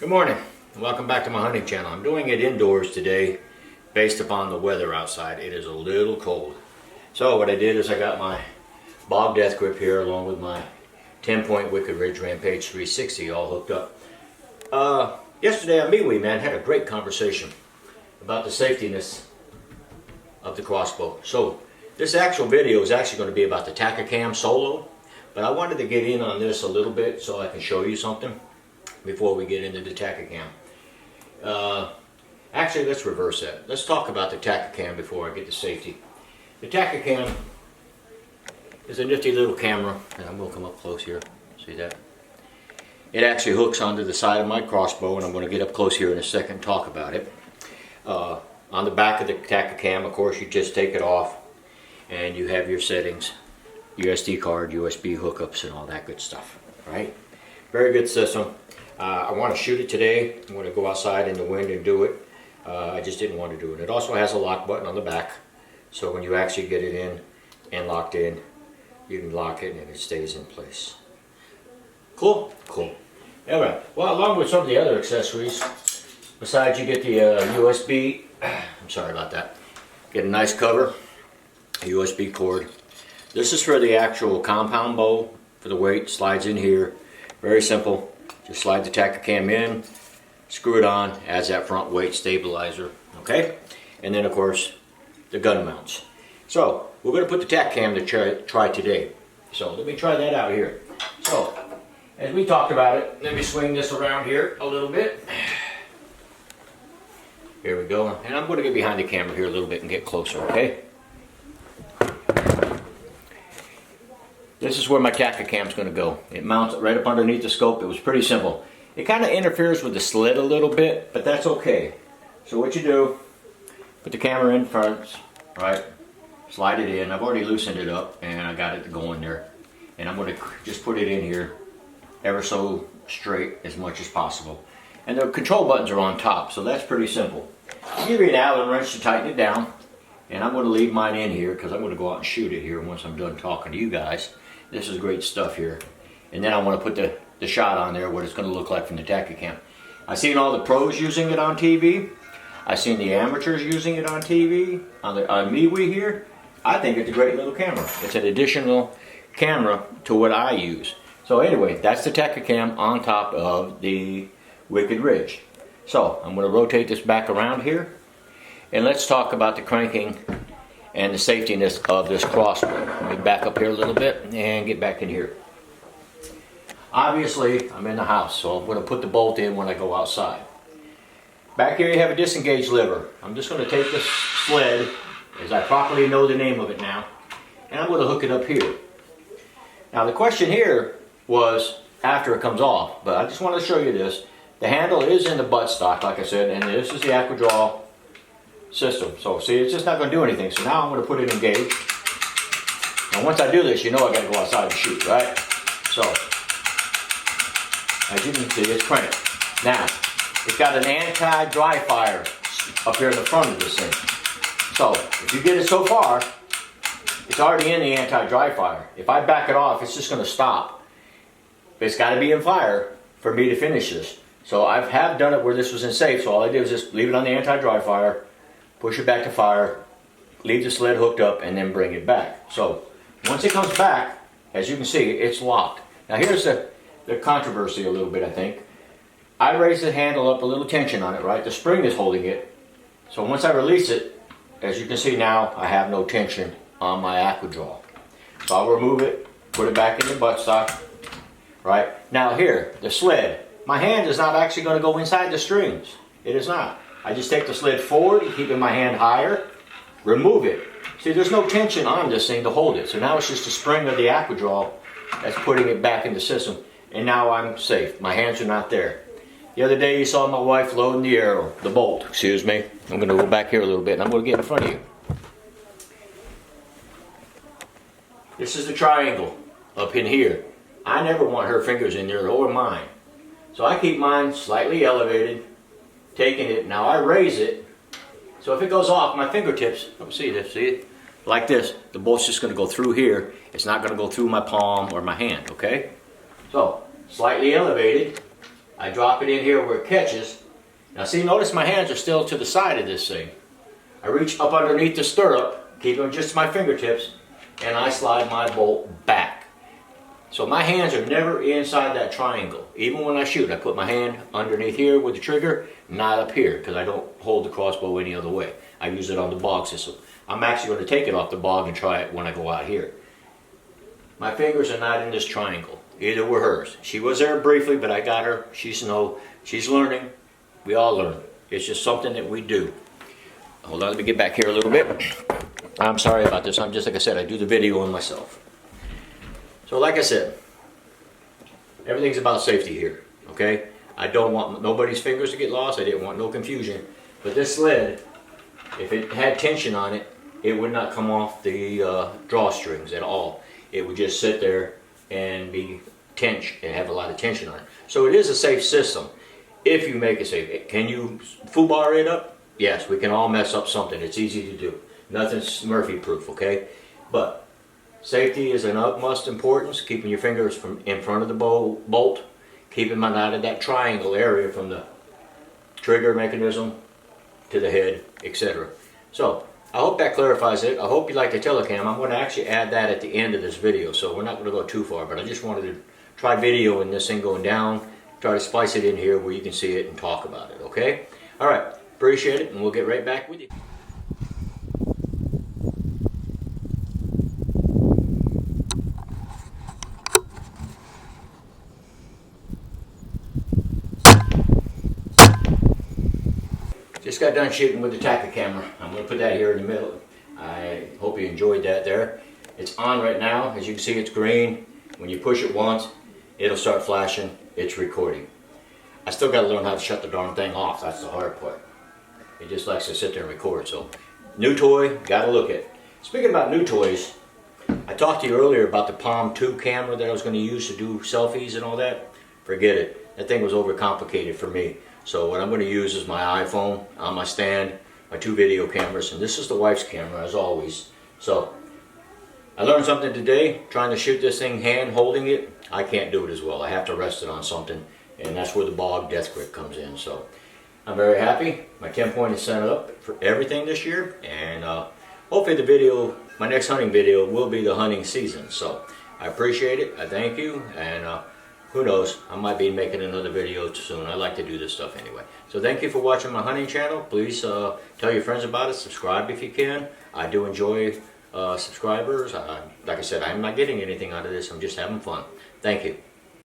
Good morning and welcome back to my hunting channel. I'm doing it indoors today based upon the weather outside. It is a little cold. So what I did is I got my Bob Death Grip here along with my 10-point Wicked Ridge Rampage 360 all hooked up. Yesterday on MeWe, man, had a great conversation about the safetiness of the crossbow. So this actual video is actually going to be about the Tactacam Solo, but I wanted to get in on this a little bit so I can show you something before we get into the Tactacam. Actually, let's reverse that. Let's talk about the Tactacam before I get to safety. The Tactacam is a nifty little camera, and I'm going to come up close here. See that? It actually hooks onto the side of my crossbow, and I'm going to get up close here in a second and talk about it. On the back of the Tactacam, of course, you just take it off, and you have your settings, SD card, USB hookups, and all that good stuff. Right? Very good system. I want to shoot it today. I'm going to go outside in the wind and do it. I just didn't want to do it. It also has a lock button on the back, so when you actually get it in and locked in, you can lock it and it stays in place. Cool? Cool. Alright, well, along with some of the other accessories, besides you get the USB, I'm sorry about that, get a nice cover, a USB cord. This is for the actual compound bow, for the weight, slides in here, very simple. Just slide the Tactacam in, screw it on, adds that front weight stabilizer, okay? And then of course, the gun mounts. So, we're going to put the Tactacam to try today. So, let me try that out here. So, as we talked about it, let me swing this around here a little bit. Here we go. And I'm going to get behind the camera here a little bit and get closer, okay? This is where my Tactacam is going to go. It mounts right up underneath the scope. It was pretty simple. It kind of interferes with the sled a little bit, but that's okay. So what you do, put the camera in front, right? Slide it in. I've already loosened it up and I got it going there. And I'm going to just put it in here ever so straight as much as possible. And the control buttons are on top, so that's pretty simple. I'll give you an Allen wrench to tighten it down. And I'm going to leave mine in here because I'm going to go out and shoot it here once I'm done talking to you guys. This is great stuff here. And then I want to put the shot on there, what it's going to look like from the Tactacam. I've seen all the pros using it on TV. I've seen the amateurs using it on TV, on MeWe here. I think it's a great little camera. It's an additional camera to what I use. So anyway, that's the Tactacam on top of the Wicked Ridge. So I'm going to rotate this back around here. And let's talk about the cranking and the safetiness of this crossbow. Let me back up here a little bit and get back in here. Obviously, I'm in the house, so I'm going to put the bolt in when I go outside. Back here you have a disengage lever. I'm just going to take this sled, as I properly know the name of it now, and I'm going to hook it up here. Now the question here was after it comes off, but I just want to show you this. The handle is in the buttstock, like I said, and this is the AquaDraw system. So see, it's just not going to do anything. So now I'm going to put it in gauge. And once I do this, you know I got to go outside and shoot, right? So, as you can see, it's cranked. Now, it's got an anti-dry fire up here in the front of this thing. So, if you get it so far, it's already in the anti-dry fire. If I back it off, it's just going to stop. But it's got to be in fire for me to finish this. So I have done it where this was in safe. So all I did was just leave it on the anti-dry fire, push it back to fire, leave the sled hooked up, and then bring it back. So once it comes back, as you can see, it's locked. Now here's the controversy a little bit, I think. I raised the handle up, a little tension on it, right? The spring is holding it. So once I release it, as you can see now, I have no tension on my AquaDraw. So I'll remove it, put it back in the buttstock, right? Now here, the sled. My hand is not actually going to go inside the strings. It is not. I just take the sled forward, keeping my hand higher, remove it. See, there's no tension on this thing to hold it. So now it's just the spring of the AquaDraw that's putting it back in the system. And now I'm safe. My hands are not there. The other day you saw my wife loading the arrow, the bolt, excuse me. I'm going to go back here a little bit and I'm going to get in front of you. This is the triangle up in here. I never want her fingers in there or mine. So I keep mine slightly elevated, taking it. Now I raise it. So if it goes off, my fingertips, don't see this, see it? Like this. The bolt's just going to go through here. It's not going to go through my palm or my hand, okay? So, slightly elevated. I drop it in here where it catches. Now see, notice my hands are still to the side of this thing. I reach up underneath the stirrup, keeping just my fingertips, and I slide my bolt back. So my hands are never inside that triangle. Even when I shoot, I put my hand underneath here with the trigger, not up here, because I don't hold the crossbow any other way. I use it on the bog system. I'm actually going to take it off the bog and try it when I go out here. My fingers are not in this triangle. Either were hers. She was there briefly, but I got her. She's learning. We all learn. It's just something that we do. Hold on, let me get back here a little bit. I'm sorry about this. I'm just, like I said, I do the video on myself. So like I said, everything's about safety here, okay? I don't want nobody's fingers to get lost. I didn't want no confusion. But this sled, if it had tension on it, it would not come off the drawstrings at all. It would just sit there and be tension and have a lot of tension on it. So it is a safe system if you make it safe. Can you foobar it up? Yes, we can all mess up something. It's easy to do. Nothing's Murphy proof, okay? But safety is an utmost importance. Keeping your fingers in front of the bolt, keeping them out of that triangle area from the trigger mechanism to the head, etc. So I hope that clarifies it. I hope you like the Tactacam. I'm going to actually add that at the end of this video, so we're not going to go too far, but I just wanted to try videoing this thing going down, try to splice it in here where you can see it and talk about it, okay? All right, appreciate it, and we'll get right back with you. Just got done shooting with the Tactacam. I'm going to put that here in the middle. I hope you enjoyed that there. It's on right now. As you can see, it's green. When you push it once, it'll start flashing. It's recording. I still got to learn how to shut the darn thing off. That's the hard part. It just likes to sit there and record. So, new toy, got to look at. Speaking about new toys, I talked to you earlier about the Palm 2 camera that I was going to use to do selfies and all that. Forget it. That thing was overcomplicated for me. So what I'm going to use is my iPhone on my stand, my 2 video cameras, and this is the wife's camera as always. So I learned something today, trying to shoot this thing hand holding it. I can't do it as well. I have to rest it on something, and that's where the bog death grip comes in. So I'm very happy. My 10-point is set up for everything this year, and hopefully the video, my next hunting video, will be the hunting season. So I appreciate it. I thank you, and who knows, I might be making another video soon. I like to do this stuff anyway. So thank you for watching my hunting channel. Please tell your friends about it. Subscribe if you can. I do enjoy subscribers. Like I said, I'm not getting anything out of this. I'm just having fun. Thank you.